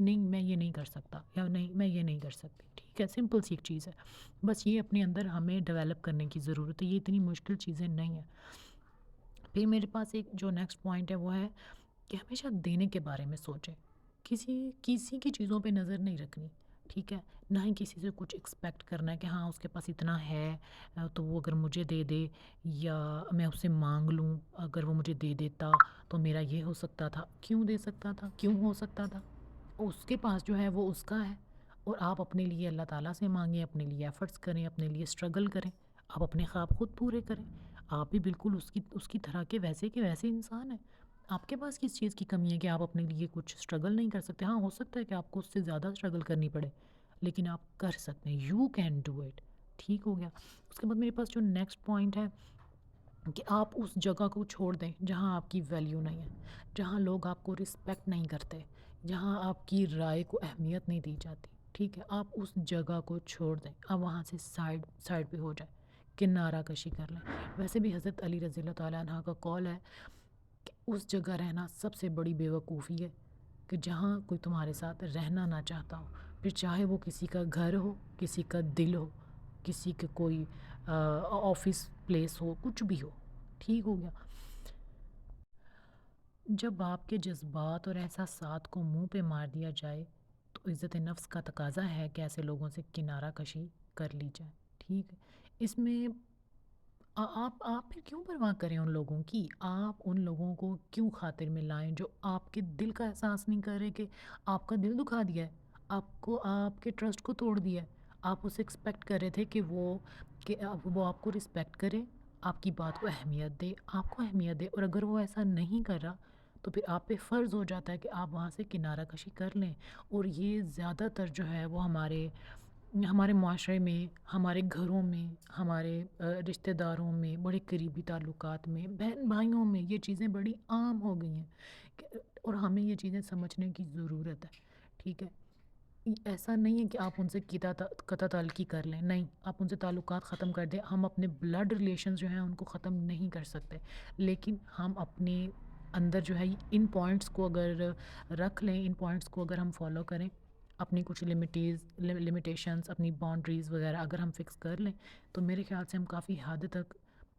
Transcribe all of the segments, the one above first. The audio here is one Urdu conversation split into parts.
نہیں میں یہ نہیں کر سکتا یا نہیں میں یہ نہیں کر سکتی، ٹھیک ہے، سمپل سی ایک چیز ہے، بس یہ اپنے اندر ہمیں ڈیولپ کرنے کی ضرورت ہے، یہ اتنی مشکل چیزیں نہیں ہیں۔ پھر میرے پاس ایک جو نیکسٹ پوائنٹ ہے وہ ہے کہ ہمیشہ دینے کے بارے میں سوچیں، کسی کی چیزوں پہ نظر نہیں رکھنی، ٹھیک ہے، نہ ہی کسی سے کچھ ایکسپیکٹ کرنا ہے کہ ہاں اس کے پاس اتنا ہے تو وہ اگر مجھے دے دے یا میں اس سے مانگ لوں، اگر وہ مجھے دے دیتا تو میرا یہ ہو سکتا تھا، کیوں دے سکتا تھا، کیوں ہو سکتا تھا، اس کے پاس جو ہے وہ اس کا ہے، اور آپ اپنے لیے اللہ تعالیٰ سے مانگیں، اپنے لیے ایفرٹس کریں، اپنے لیے اسٹرگل کریں، آپ اپنے خواب خود پورے کریں، آپ بھی بالکل اس کی طرح کے ویسے انسان ہیں۔ آپ کے پاس کس چیز کی کمی ہے کہ آپ اپنے لیے کچھ اسٹرگل نہیں کر سکتے؟ ہاں ہو سکتا ہے کہ آپ کو اس سے زیادہ اسٹرگل کرنی پڑے، لیکن آپ کر سکتے ہیں، یو کین ڈو اٹ، ٹھیک ہو گیا۔ اس کے بعد میرے پاس جو نیکسٹ پوائنٹ ہے کہ آپ اس جگہ کو چھوڑ دیں جہاں آپ کی ویلیو نہیں ہے، جہاں لوگ آپ کو رسپیکٹ نہیں کرتے، جہاں آپ کی رائے کو اہمیت نہیں دی جاتی، ٹھیک ہے، آپ اس جگہ کو چھوڑ دیں، آپ وہاں سے سائڈ پہ ہو جائیں، کنارہ کشی کر لیں۔ ویسے بھی حضرت علی رضی اللہ تعالیٰ عنہ کا قول ہے کہ اس جگہ رہنا سب سے بڑی بیوقوفی ہے کہ جہاں کوئی تمہارے ساتھ رہنا نہ چاہتا ہو، پھر چاہے وہ کسی کا گھر ہو، کسی کا دل ہو، کسی کے کوئی آفس پلیس ہو، کچھ بھی ہو، ٹھیک ہو گیا۔ جب آپ کے جذبات اور احساسات کو منہ پہ مار دیا جائے تو عزت نفس کا تقاضا ہے کہ ایسے لوگوں سے کنارہ کشی کر لی جائے، ٹھیک ہے۔ اس میں آپ پھر کیوں پرواہ کریں ان لوگوں کی؟ آپ ان لوگوں کو کیوں خاطر میں لائیں جو آپ کے دل کا احساس نہیں کر رہے، کہ آپ کا دل دکھا دیا ہے، آپ کو آپ کے ٹرسٹ کو توڑ دیا ہے، آپ اسے ایکسپیکٹ کر رہے تھے کہ وہ آپ کو رسپیکٹ کرے، آپ کی بات کو اہمیت دے، آپ کو اہمیت دے، اور اگر وہ ایسا نہیں کر رہا تو پھر آپ پہ فرض ہو جاتا ہے کہ آپ وہاں سے کنارہ کشی کر لیں۔ اور یہ زیادہ تر جو ہے وہ ہمارے معاشرے میں، ہمارے گھروں میں، ہمارے رشتہ داروں میں، بڑے قریبی تعلقات میں، بہن بھائیوں میں یہ چیزیں بڑی عام ہو گئی ہیں اور ہمیں یہ چیزیں سمجھنے کی ضرورت ہے، ٹھیک ہے۔ ایسا نہیں ہے کہ آپ ان سے قطع تعلقی کر لیں، نہیں، آپ ان سے تعلقات ختم کر دیں، ہم اپنے بلڈ ریلیشنز جو ہیں ان کو ختم نہیں کر سکتے، لیکن ہم اپنے اندر جو ہے ان پوائنٹس کو اگر رکھ لیں، ان پوائنٹس کو اگر ہم فالو کریں، اپنی کچھ لمیٹیشنز، اپنی باؤنڈریز وغیرہ اگر ہم فکس کر لیں تو میرے خیال سے ہم کافی حد تک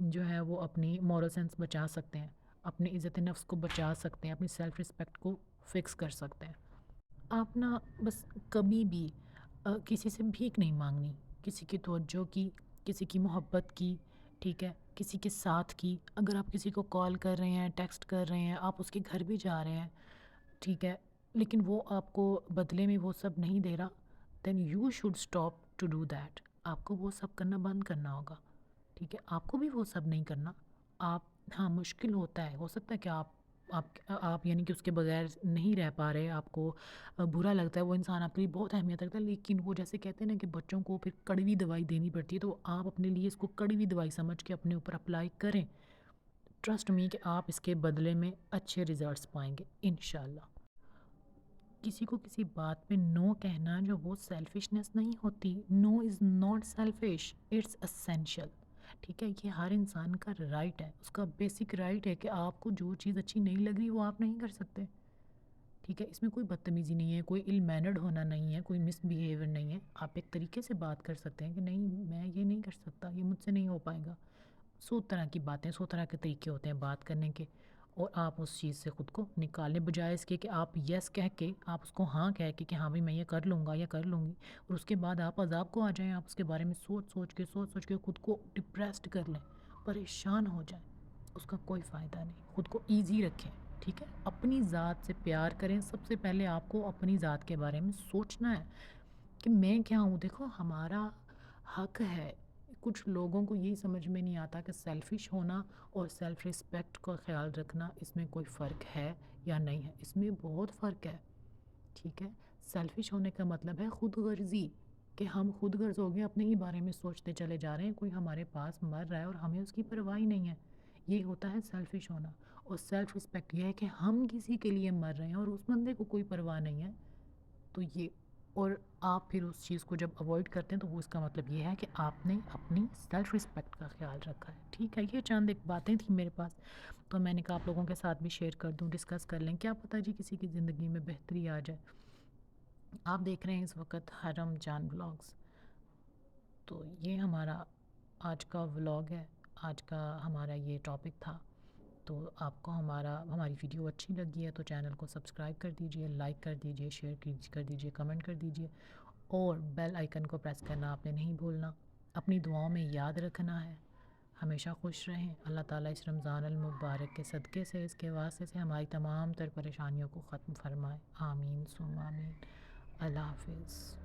جو ہے وہ اپنی مورل سینس بچا سکتے ہیں، اپنی عزت نفس کو بچا سکتے ہیں، اپنی سیلف رسپیکٹ کو فکس کر سکتے ہیں۔ آپ نا بس کبھی بھی کسی سے بھیک نہیں مانگنی، کسی کی توجہ کی، کسی کی محبت کی، ٹھیک ہے، کسی کے ساتھ کی۔ اگر آپ کسی کو کال کر رہے ہیں، ٹیکسٹ کر رہے ہیں، آپ اس کے گھر بھی جا رہے ہیں، ٹھیک ہے، لیکن وہ آپ کو بدلے میں وہ سب نہیں دے رہا، then you should stop to do that. آپ کو وہ سب کرنا بند کرنا ہوگا، ٹھیک ہے، آپ کو بھی وہ سب نہیں کرنا۔ آپ، ہاں مشکل ہوتا ہے، ہو سکتا ہے کہ آپ یعنی کہ اس کے بغیر نہیں رہ پا رہے، آپ کو برا لگتا ہے، وہ انسان آپ کے لیے بہت اہمیت رکھتا ہے، لیکن وہ جیسے کہتے ہیں نا کہ بچوں کو پھر کڑوی دوائی دینی پڑتی ہے، تو آپ اپنے لیے اس کو کڑوی دوائی سمجھ کے اپنے اوپر اپلائی کریں، ٹرسٹ می کہ آپ اس کے بدلے میں اچھے ریزلٹس پائیں گے انشاءاللہ۔ کسی کو کسی بات پہ نو کہنا جو وہ سیلفشنس نہیں ہوتی، no is not selfish, it's essential, ٹھیک ہے، یہ ہر انسان کا رائٹ ہے، اس کا بیسک رائٹ ہے کہ آپ کو جو چیز اچھی نہیں لگ رہی وہ آپ نہیں کر سکتے، ٹھیک ہے، اس میں کوئی بدتمیزی نہیں ہے، کوئی ill mannered ہونا نہیں ہے، کوئی مس بیہیویئر نہیں ہے، آپ ایک طریقے سے بات کر سکتے ہیں کہ نہیں میں یہ نہیں کر سکتا، یہ مجھ سے نہیں ہو پائے گا۔ 100 طرح کی باتیں، 100 طرح کے طریقے ہوتے ہیں بات کرنے کے، اور آپ اس چیز سے خود کو نکالنے بجائے اس کے کہ آپ یس کہہ کے، آپ اس کو ہاں کہہ کے کہ ہاں بھائی میں یہ کر لوں گا یا کر لوں گی، اور اس کے بعد آپ عذاب کو آ جائیں، آپ اس کے بارے میں سوچ کے خود کو ڈپریسڈ کر لیں، پریشان ہو جائیں، اس کا کوئی فائدہ نہیں۔ خود کو ایزی رکھیں، ٹھیک ہے، اپنی ذات سے پیار کریں، سب سے پہلے آپ کو اپنی ذات کے بارے میں سوچنا ہے کہ میں کیا ہوں۔ دیکھو ہمارا حق ہے، کچھ لوگوں کو یہی سمجھ میں نہیں آتا کہ سیلفش ہونا اور سیلف رسپیکٹ کا خیال رکھنا، اس میں کوئی فرق ہے یا نہیں ہے، اس میں بہت فرق ہے، ٹھیک ہے۔ سیلفش ہونے کا مطلب ہے خود غرضی، کہ ہم خود غرض ہو گئے، اپنے ہی بارے میں سوچتے چلے جا رہے ہیں، کوئی ہمارے پاس مر رہا ہے اور ہمیں اس کی پرواہ ہی نہیں ہے، یہ ہوتا ہے سیلفش ہونا۔ اور سیلف رسپیکٹ یہ ہے کہ ہم کسی کے لیے مر رہے ہیں اور اس بندے کو کوئی پرواہ نہیں ہے، تو یہ، اور آپ پھر اس چیز کو جب اوائڈ کرتے ہیں تو وہ اس کا مطلب یہ ہے کہ آپ نے اپنی سیلف رسپیکٹ کا خیال رکھا ہے، ٹھیک ہے۔ یہ چند ایک باتیں تھیں میرے پاس، تو میں نے کہا آپ لوگوں کے ساتھ بھی شیئر کر دوں، ڈسکس کر لیں، کیا پتہ جی کسی کی زندگی میں بہتری آ جائے۔ آپ دیکھ رہے ہیں اس وقت حرم جان بلاگس. تو یہ ہمارا آج کا ولاگ ہے، آج کا ہمارا یہ ٹاپک تھا. تو آپ کو ہماری ویڈیو اچھی لگی ہے تو چینل کو سبسکرائب کر دیجئے، لائک کر دیجئے، شیئر کر دیجئے، کمنٹ کر دیجئے، اور بیل آئیکن کو پریس کرنا آپ نے نہیں بھولنا. اپنی دعاؤں میں یاد رکھنا ہے. ہمیشہ خوش رہیں. اللہ تعالیٰ اس رمضان المبارک کے صدقے سے، اس کے واسطے سے ہماری تمام تر پریشانیوں کو ختم فرمائے. آمین ثم آمین. اللہ حافظ.